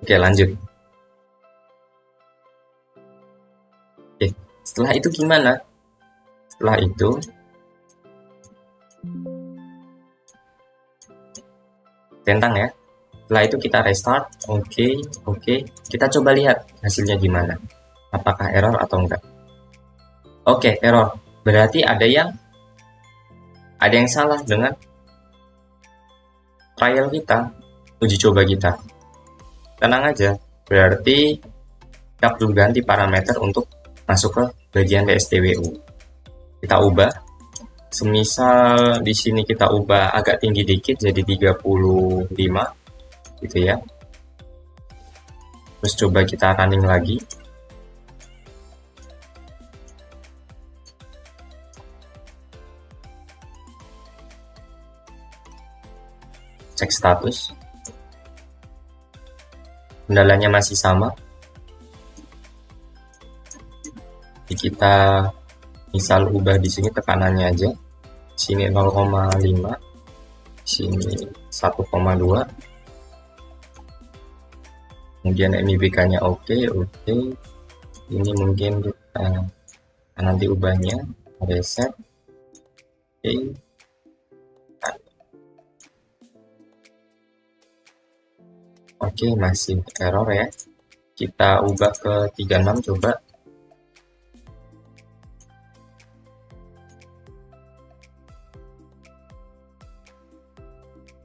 Oke, lanjut. Oke, setelah itu gimana? Setelah itu, tentang ya. Setelah itu kita restart. Oke, oke. Kita coba lihat hasilnya gimana. Apakah error atau enggak. Oke, error. Berarti ada yang salah dengan trial kita, uji coba kita. Tenang aja. Berarti kita perlu ganti parameter untuk masuk ke bagian DSTWU. Kita ubah. Semisal di sini kita ubah agak tinggi dikit jadi 35 gitu ya. Terus coba kita running lagi. Cek status. Kendalanya masih sama. Jadi kita misal ubah di sini tekanannya aja. Sini 0,5, sini 1,2. Kemudian NIBK-nya oke. Ini mungkin kita nanti ubahnya reset. Oke, masih error ya. Kita ubah ke 36 coba.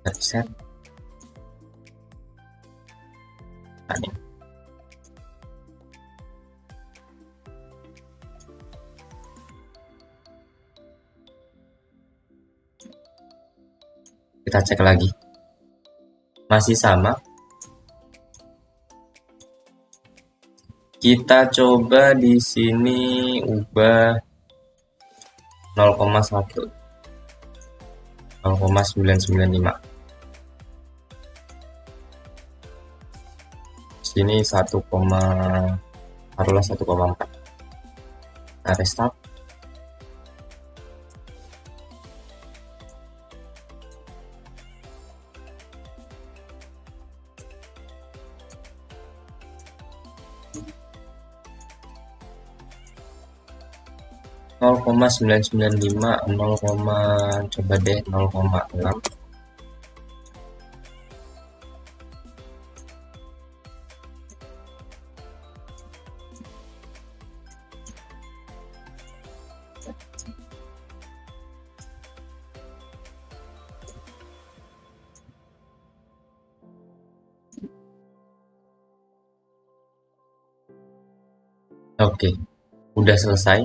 Reset. Kita cek lagi. Masih sama. Kita coba di sini ubah 0,1. 0,995. Sini 1, taruhlah 1,4. Kita restart. Nol koma 995, coba deh 0,6. Oke, udah selesai,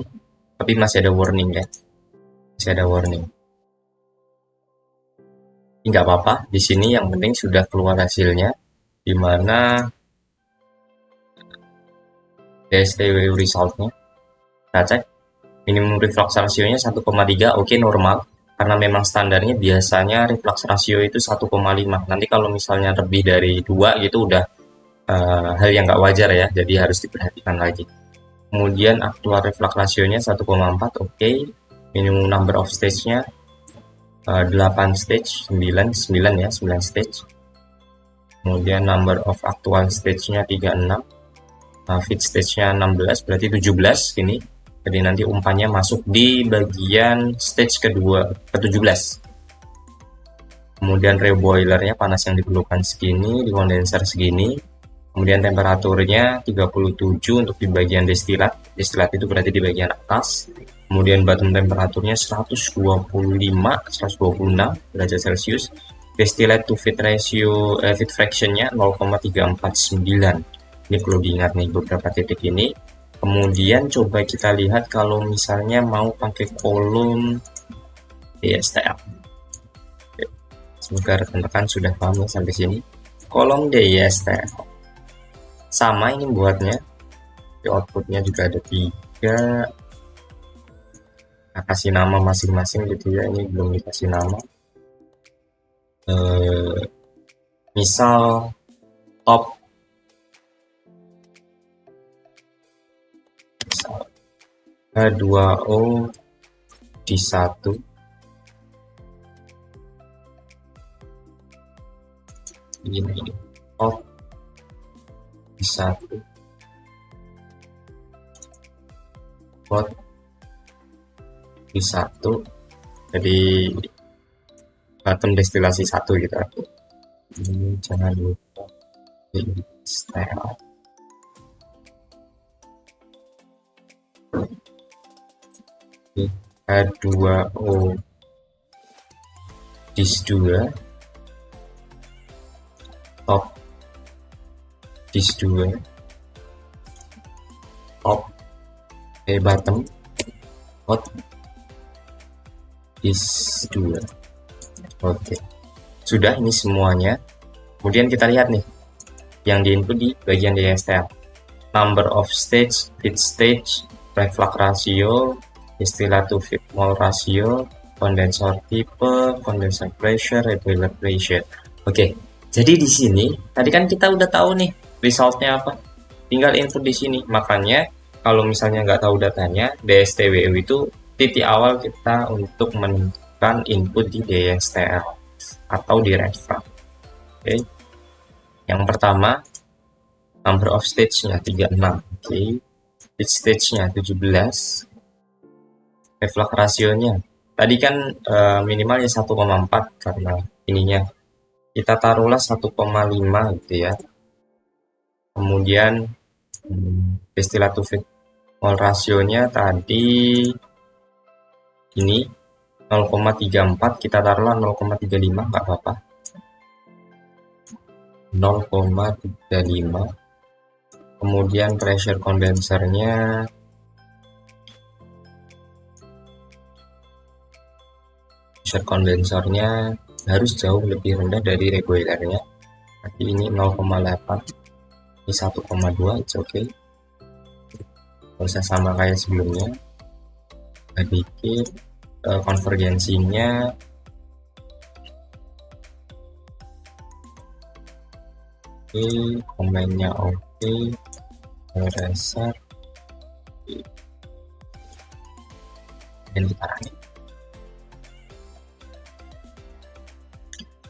tapi masih ada warning ya. Masih ada warning. Nggak apa-apa, di sini yang penting sudah keluar hasilnya, di mana DSTW resultnya. Kita cek, minimum reflux ratio-nya 1,3, oke normal. Karena memang standarnya biasanya reflux ratio itu 1,5. Nanti kalau misalnya lebih dari 2 gitu udah hal yang nggak wajar ya, jadi harus diperhatikan lagi. Kemudian aktual reflux ratio-nya 1,4, oke. Minimum number of stage-nya 8 stage, 9 ya, 9 stage. Kemudian number of actual stage-nya 36. Feed stage-nya 16, berarti 17 ini. Jadi nanti umpannya masuk di bagian stage kedua, ke-17. Kemudian reboilernya panas yang diperlukan segini, di kondenser segini. Kemudian temperaturnya 37 untuk di bagian destilat. Destilat itu berarti di bagian atas. Kemudian bottom temperaturnya 126 derajat Celcius. Distillate to feed ratio, feed fraction-nya 0,349. Ini perlu diingat nih beberapa titik ini. Kemudian coba kita lihat kalau misalnya mau pakai kolom DSTL. Semoga rekan-rekan sudah paham ya sampai sini. Kolom DSTL. Sama ini buatnya. Di outputnya juga ada 3. Nah, kasih nama masing-masing gitu ya. Ini belum dikasih nama. Misal top 2O di 1. Ini top D1 vote D1, jadi bottom destilasi 1 gitu. Ini jangan lupa di style H2O dis2 top dis2 top bottom hot dis2. Oke, sudah ini semuanya. Kemudian kita lihat nih yang di input di bagian DSTL, number of stage, feed stage, reflux ratio, distillate to feed mole ratio, condenser type, condenser pressure, boiler pressure. Oke, jadi di sini tadi kan kita udah tahu nih resultnya apa, tinggal input di sini. Makanya kalau misalnya nggak tahu datanya, DSTWU itu titik awal kita untuk menentukan input di DSTL atau di reflux. Oke, yang pertama number of stage-nya 36. Oke, feed stage-nya 17. Reflux rasionya tadi kan minimalnya 1,4 karena ininya kita taruhlah 1,5 gitu ya. Kemudian distillate to feed mole rasionya tadi ini 0,34, kita taruhlah 0,35 nggak apa-apa, 0,35. Kemudian pressure kondensernya harus jauh lebih rendah dari regulernya. Tapi ini 0,8, ini 1,2, it's okay. Nggak usah sama kayak sebelumnya. Dikit konvergensinya oke, komennya oke, reset dan kita running.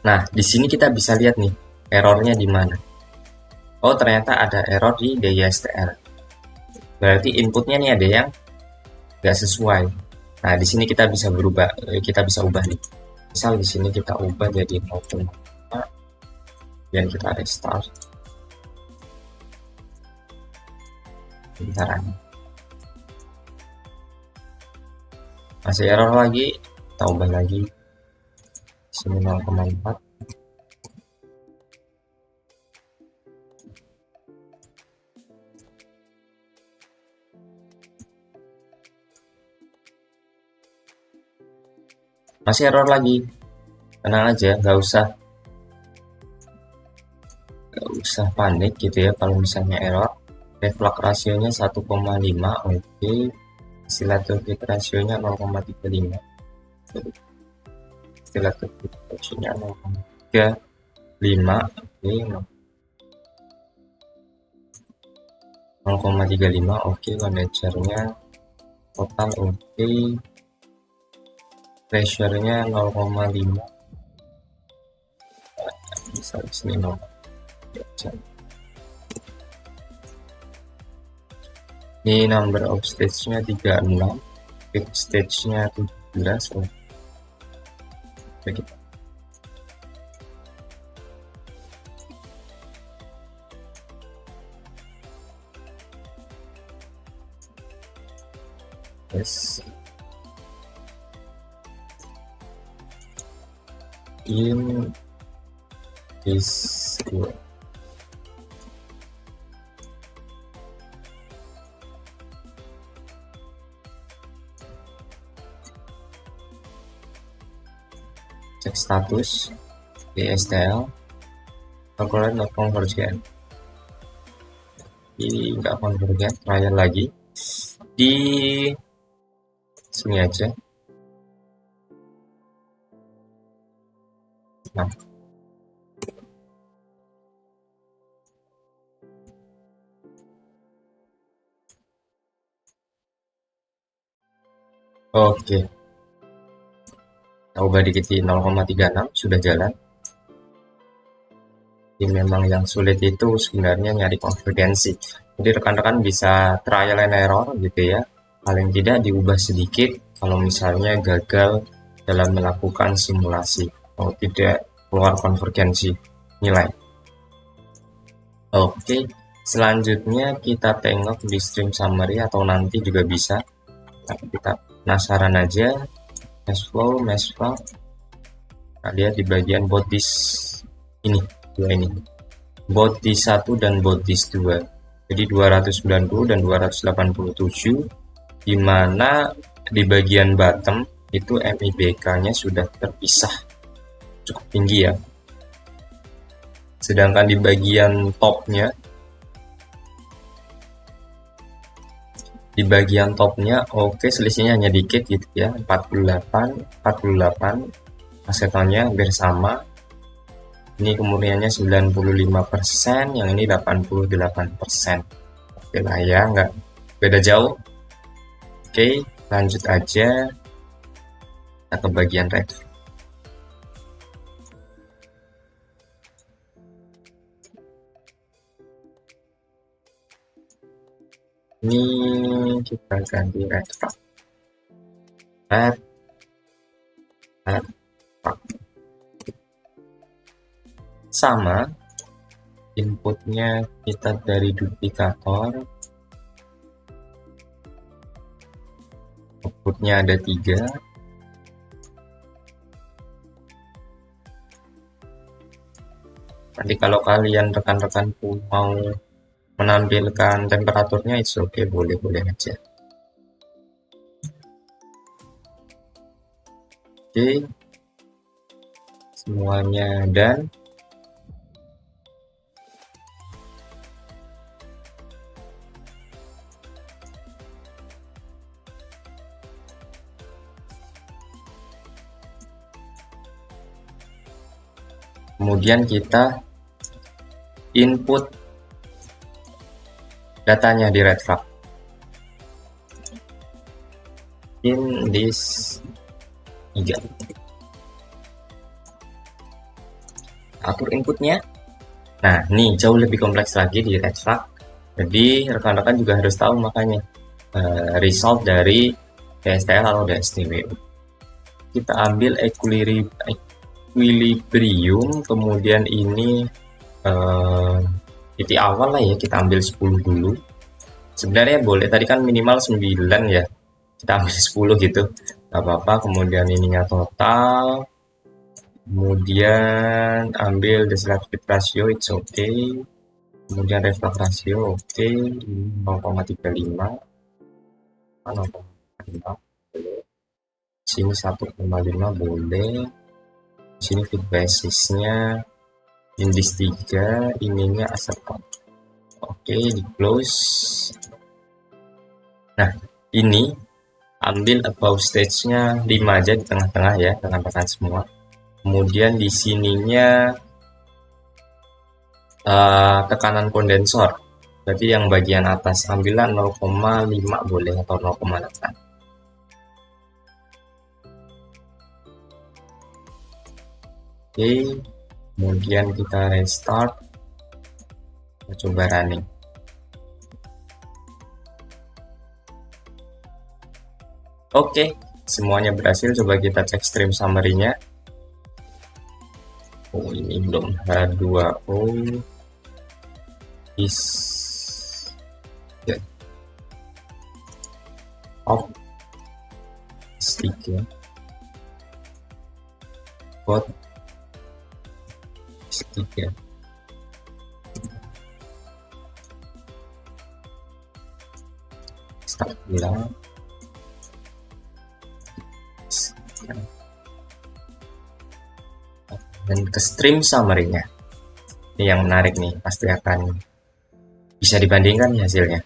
Nah, di sini kita bisa lihat nih errornya di mana. Oh, ternyata ada error di DSTL. Berarti inputnya nih ada yang nggak sesuai. Nah, di sini kita bisa berubah, kita bisa ubah nih. Misal di sini kita ubah jadi 0,5 dan kita restart. Bentar, masih error lagi, kita ubah lagi. Sini 0,4. Masih error lagi, tenang aja, nggak usah panik gitu ya kalau misalnya error. Reflux rasionya 1,5, oke. Distillate to feed rasionya 0,35. Distillate to feed rasionya 0,35, oke. 0,35, oke. Kondensernya total oke. Pressure-nya 0,5, bisa di sini 0. Ini number of stage-nya 36, feed stage-nya 17. Oke, kita yes. In this way. Cek status DSTL, calculate not convergent. Ini nggak convergent, trial lagi di sini aja. Nah, oke, kita ubah dikit di 0,36, sudah jalan. Jadi memang yang sulit itu sebenarnya nyari konvergensi. Jadi rekan-rekan bisa trial and error gitu ya. Paling tidak diubah sedikit kalau misalnya gagal dalam melakukan simulasi atau tidak keluar konvergensi nilai. Oke, selanjutnya kita tengok di stream summary atau nanti juga bisa. Tapi kita penasaran aja. Mass flow. Nah, lihat di bagian bodies ini, dua ini. Bodies 1 dan bodies 2. Jadi 290 dan 287, di mana di bagian bottom itu MIBK-nya sudah terpisah cukup tinggi ya. Sedangkan di bagian topnya oke, selisihnya hanya dikit gitu ya, 48 asetonnya hampir sama. Ini kemurniannya 95%, yang ini 88%. Oke lah ya, nggak beda jauh. Oke, lanjut aja kita ke bagian red. Ini kita ganti red flag. Sama, inputnya kita dari duplikator, outputnya ada 3. Nanti kalau kalian rekan-rekan mau menampilkan temperaturnya, it's okay, boleh aja. Oke, semuanya dan kemudian kita input datanya di red flag. In this 3. Atur inputnya. Nah, ini jauh lebih kompleks lagi di red flag. Jadi rekan-rekan juga harus tahu makanya result dari DSTL atau DSTWU. Kita ambil equilibrium, kemudian ini titik awal lah ya, kita ambil 10 dulu. Sebenarnya boleh, tadi kan minimal 9 ya, kita ambil 10 gitu, gak apa-apa. Kemudian ininya total, kemudian ambil desired speed ratio, it's okay. Kemudian reflux ratio, oke, 0,35, 0,5 boleh. Sini 1,5 boleh. Sini feed basisnya indis 3, ininya aseton. Oke, di close. Nah, ini ambil above stage-nya 5 aja di tengah-tengah ya, rekan-rekan semua. Kemudian di sininya tekanan kondensor. Berarti yang bagian atas ambillah 0,5 boleh atau 0,8. Oke, kemudian kita restart, kita coba running. Oke, semuanya berhasil. Coba kita cek stream summary-nya. Oh, ini belum. H2O is off stick ya. Bot stick ya. Start bilang. Dan ke stream summary-nya. Ini yang menarik nih, pasti akan bisa dibandingkan hasilnya.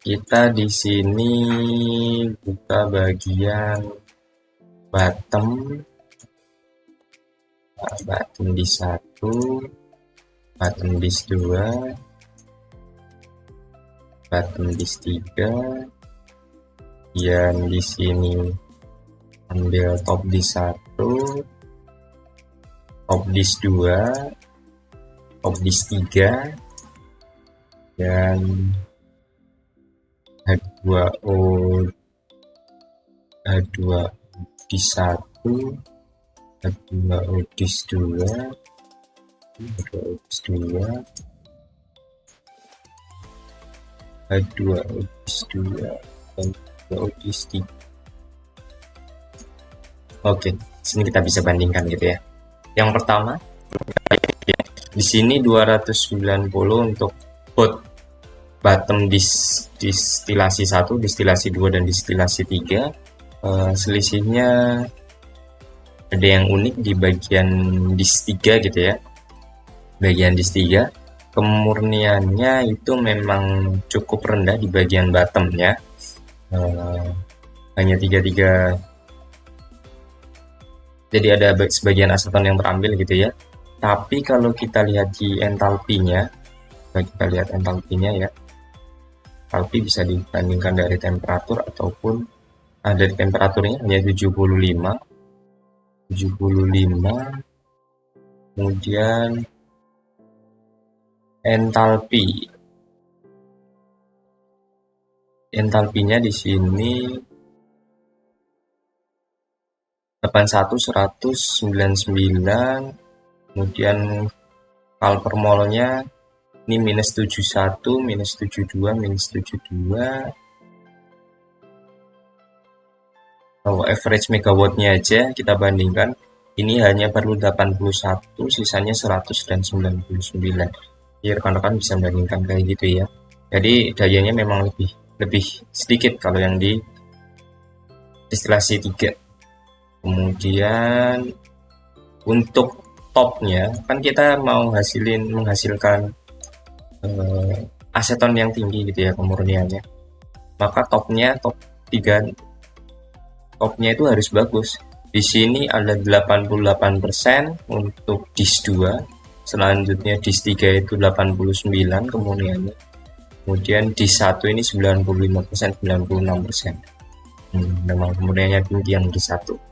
Kita di sini buka bagian bottom di 1, bottom di 2, bottom di 3, dan di sini ambil top di 1, Opdis 2, Opdis 3, dan H2O H2Odis 1, H2Odis 2, H2Odis 2, H2Odis 2, dan H2Odis 3. Oke, sini kita bisa bandingkan gitu ya. Yang pertama, di sini 290 untuk both bottom distilasi 1, distilasi 2, dan distilasi 3. Selisihnya ada yang unik di bagian dis 3 gitu ya. Bagian dis 3 kemurniannya itu memang cukup rendah di bagian bottomnya, hanya 33. Jadi ada sebagian aseton yang terambil gitu ya. Tapi kalau kita lihat di entalpinya, kita lihat entalpinya ya, entalpi bisa dibandingkan dari temperatur ataupun dari temperaturnya hanya 75, kemudian entalpinya di sini 81, 100, 99, kemudian kal per molnya ini minus 71, minus 72, minus 72. Kalau average megawattnya aja kita bandingkan, ini hanya perlu 81, sisanya 100 dan 99. Jadi rekan-rekan bisa bandingkan kayak gitu ya. Jadi dayanya memang lebih sedikit kalau yang di distilasi 3. Kemudian untuk topnya kan kita mau menghasilkan aseton yang tinggi gitu ya kemurniannya. Maka top 3 topnya itu harus bagus. Di sini ada 88% untuk dis 2, selanjutnya dis 3 itu 89 kemurniannya. Kemudian dis 1 ini 95%, 96%. Memang kemurniannya tinggi yang dis 1.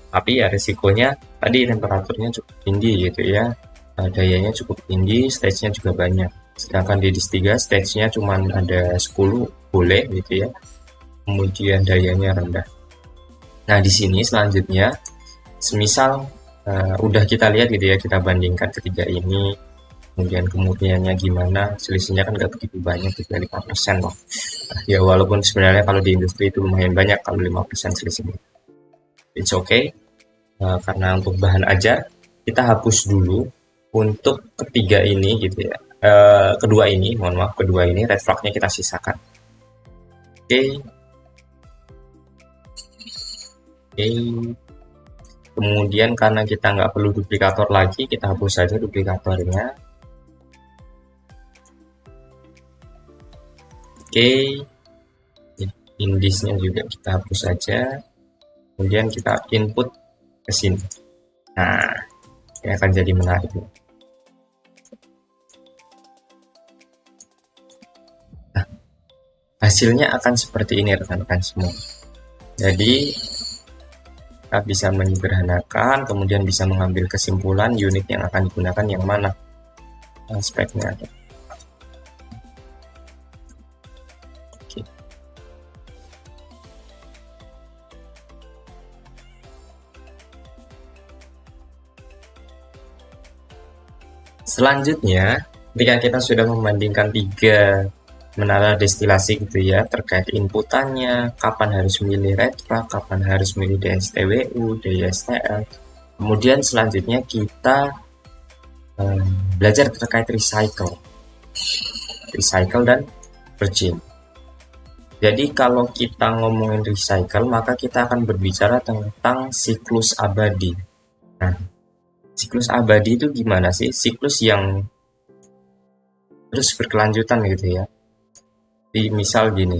Tapi ya resikonya tadi temperaturnya cukup tinggi gitu ya. Dayanya cukup tinggi, stage-nya juga banyak. Sedangkan di dis 3 stage-nya cuma ada 10 boleh gitu ya. Kemudian dayanya rendah. Nah, di sini selanjutnya, semisal udah kita lihat gitu ya, kita bandingkan ketiga ini, kemudian kemurniannya gimana, selisihnya kan nggak begitu banyak, 5% loh. Ya, walaupun sebenarnya kalau di industri itu lumayan banyak, kalau 5% selisihnya. It's okay, karena untuk bahan ajar, kita hapus dulu untuk ketiga ini gitu ya. Kedua ini red flag-nya kita sisakan. Oke. Kemudian karena kita nggak perlu duplikator lagi, kita hapus saja duplikatornya. Oke, indisnya juga kita hapus saja. Kemudian kita input ke sini. Nah, ini akan jadi menarik. Nah, hasilnya akan seperti ini rekan-rekan semua. Jadi kita bisa menyederhanakan, kemudian bisa mengambil kesimpulan unit yang akan digunakan yang mana speknya. Oke. Selanjutnya, ketika kita sudah membandingkan 3 menara destilasi gitu ya, terkait inputannya, kapan harus milih red flag, kapan harus milih DSTWU, DSTL. Kemudian selanjutnya kita belajar terkait recycle dan virgin. Jadi kalau kita ngomongin recycle, maka kita akan berbicara tentang siklus abadi. Nah, siklus abadi itu gimana sih? Siklus yang terus berkelanjutan gitu ya. Misal gini,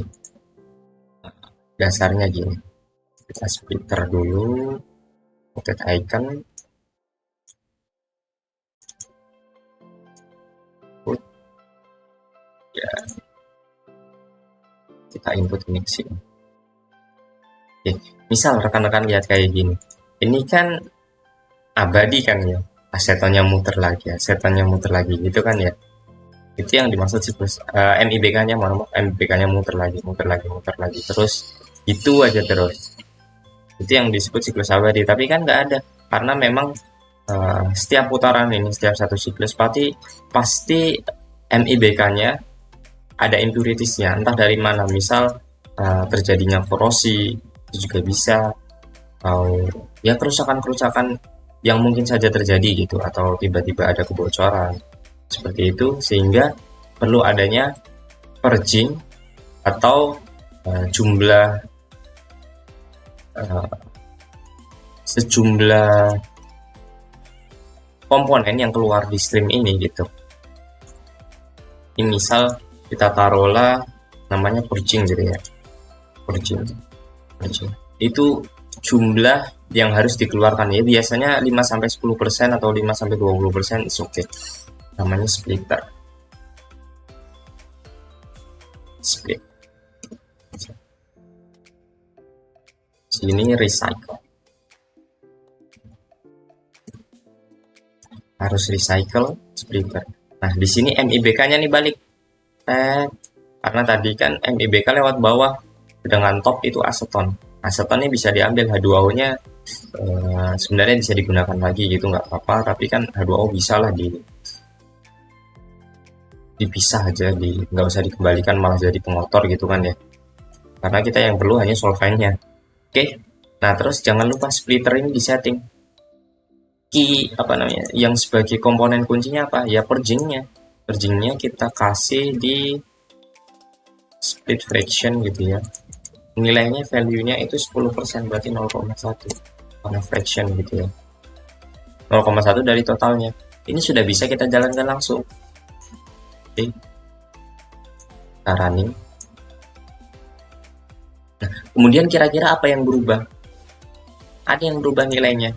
dasarnya gini, kita splitter dulu, rotate icon, put, ya, kita input ini ke sini. Oke, misal rekan-rekan lihat kayak gini, ini kan abadi kan ya, asetonnya muter lagi gitu kan ya. Itu yang dimaksud siklus MIBK-nya, MIBK-nya muter lagi terus itu aja terus. Itu yang disebut siklus abadi, tapi kan nggak ada karena memang setiap putaran ini, setiap satu siklus pasti MIBK-nya ada impuritisnya, entah dari mana, misal terjadinya korosi itu juga bisa, atau ya kerusakan-kerusakan yang mungkin saja terjadi gitu, atau tiba-tiba ada kebocoran seperti itu, sehingga perlu adanya purging atau sejumlah komponen yang keluar di stream ini gitu. Ini misal kita taruhlah namanya purging gitu ya, purging itu jumlah yang harus dikeluarkan ya, biasanya 5-10% atau 5-20% is okay. Namanya splitter, split. Sini recycle, harus recycle splitter. Nah di sini MIBK-nya nih balik, karena tadi kan MIBK lewat bawah, dengan top itu aseton. Asetonnya bisa diambil, H2O-nya sebenarnya bisa digunakan lagi gitu, nggak apa-apa, tapi kan H2O bisa lah dipisah aja, nggak usah dikembalikan malah jadi pengotor gitu kan ya, karena kita yang perlu hanya solventnya. Oke, nah terus jangan lupa splitter ini disetting yang sebagai komponen kuncinya apa ya, purgingnya kita kasih di split fraction gitu ya, nilainya value-nya itu 10%, berarti 0,1 karena fraction gitu ya, 0,1 dari totalnya. Ini sudah bisa kita jalankan langsung. Oke, kita running. Nah, kemudian kira-kira apa yang berubah? Ada yang berubah nilainya.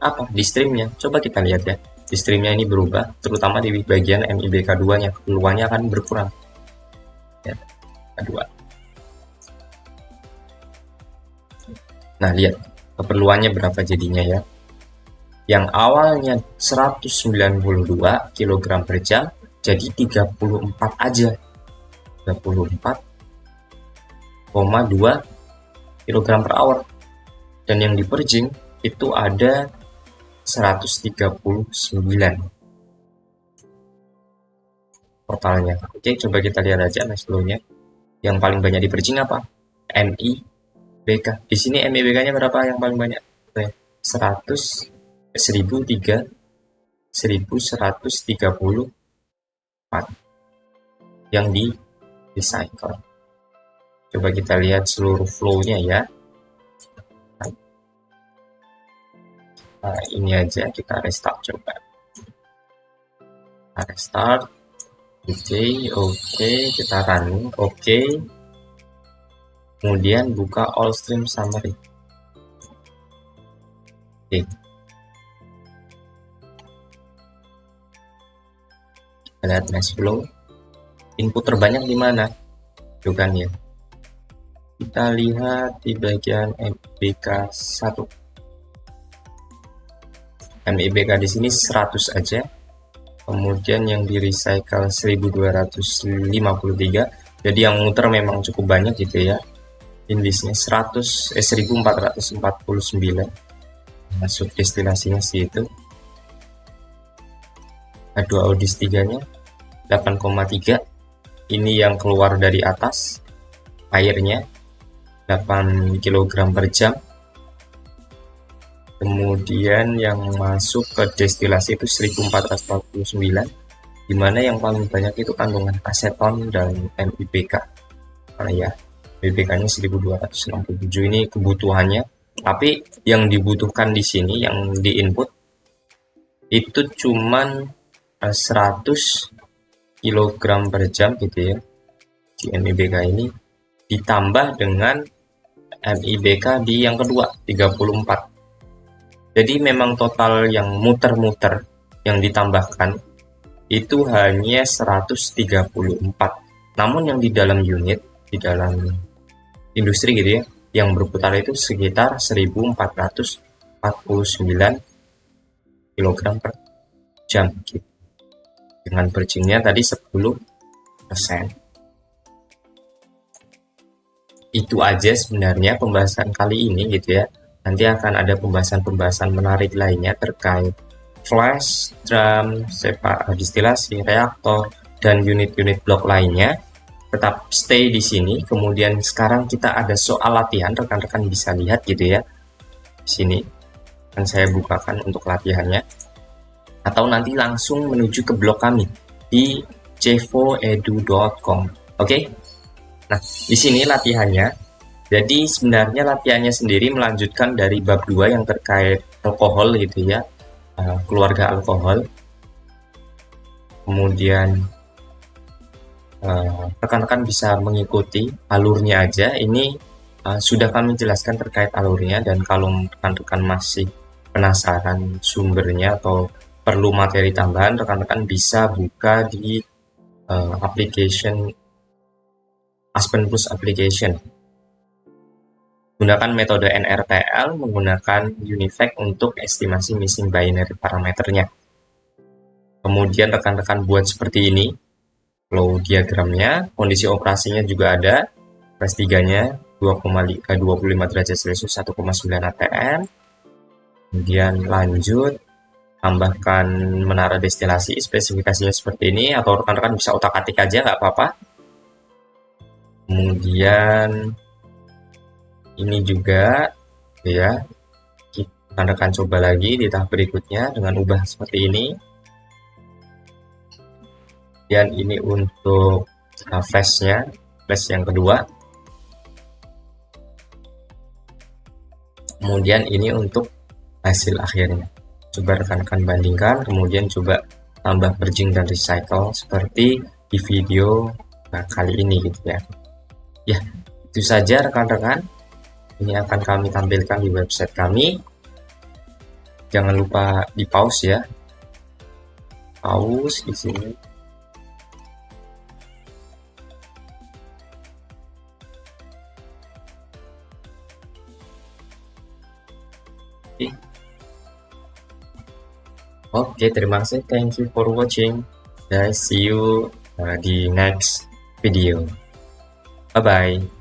Apa? Di streamnya. Coba kita lihat ya. Di streamnya ini berubah, terutama di bagian MIBK2-nya. Keluarnya akan berkurang. Ya, K2. Nah, lihat. Keperluannya berapa jadinya ya. Yang awalnya 192 kg per jam, jadi 34 aja. 34,2 kg per hour. Dan yang di purging itu ada 139 totalnya. Oke, coba kita lihat aja next flow-nya. Yang paling banyak di purging apa? MIBK. Di sini MIBK-nya berapa yang paling banyak? 1134 yang di recycle. Coba kita lihat seluruh flow-nya ya. Nah, ini aja kita restart coba. Kita restart. Oke, kita running. Oke. Kemudian buka all stream summary. Oke. Kita lihat next flow. Input terbanyak di mana? Itu kan ya. Kita lihat di bagian MIBK 1. MIBK di sini 100 aja. Kemudian yang di recycle 1253. Jadi yang muter memang cukup banyak gitu ya. Indisnya 1449. Masuk destinasinya sih itu. H2O dis 3-nya 8,3. Ini yang keluar dari atas airnya 8 kg per jam. Kemudian yang masuk ke destilasi itu 1449, dimana yang paling banyak itu kandungan aseton dan MIBK. Karena ya MIBK-nya 1267 ini kebutuhannya, tapi yang dibutuhkan di sini yang di input itu cuman 100 kg per jam gitu ya di MIBK ini, ditambah dengan MIBK di yang kedua 34. Jadi memang total yang muter-muter yang ditambahkan itu hanya 134. Namun yang di dalam unit, di dalam industri gitu ya, yang berputar itu sekitar 1449 kg kg per jam gitu. Dengan bridgingnya tadi 10%. Itu aja sebenarnya pembahasan kali ini gitu ya. Nanti akan ada pembahasan-pembahasan menarik lainnya terkait flash, drum, distilasi, reaktor, dan unit-unit blok lainnya. Tetap stay di sini. Kemudian sekarang kita ada soal latihan, rekan-rekan bisa lihat gitu ya. Di sini akan saya bukakan untuk latihannya. Atau nanti langsung menuju ke blog kami di cevoedu.com. Oke? Nah, di sini latihannya. Jadi sebenarnya latihannya sendiri melanjutkan dari bab 2 yang terkait alkohol gitu ya. Keluarga alkohol. Kemudian rekan-rekan bisa mengikuti alurnya aja. Ini sudah kami jelaskan terkait alurnya, dan kalau rekan-rekan masih penasaran sumbernya atau perlu materi tambahan, rekan-rekan bisa buka di application Aspen Plus application. Gunakan metode NRTL menggunakan Univac untuk estimasi missing binary parameternya. Kemudian rekan-rekan buat seperti ini flow diagramnya, kondisi operasinya juga ada, plus 3-nya 25 derajat Celcius 1,9 atm. Kemudian lanjut, tambahkan menara destilasi, spesifikasinya seperti ini, atau rekan-rekan bisa otak-atik aja nggak apa-apa. Kemudian ini juga ya, rekan-rekan coba lagi di tahap berikutnya dengan ubah seperti ini. Dan ini untuk flashnya, flash yang kedua. Kemudian ini untuk hasil akhirnya. Coba rekan-rekan bandingkan, kemudian coba tambah purging dan recycle seperti di video kali ini gitu ya. Ya, itu saja rekan-rekan. Ini akan kami tampilkan di website kami. Jangan lupa di pause ya. Pause di sini. Oke, terima kasih. Thank you for watching. Guys, see you di next video. Bye bye.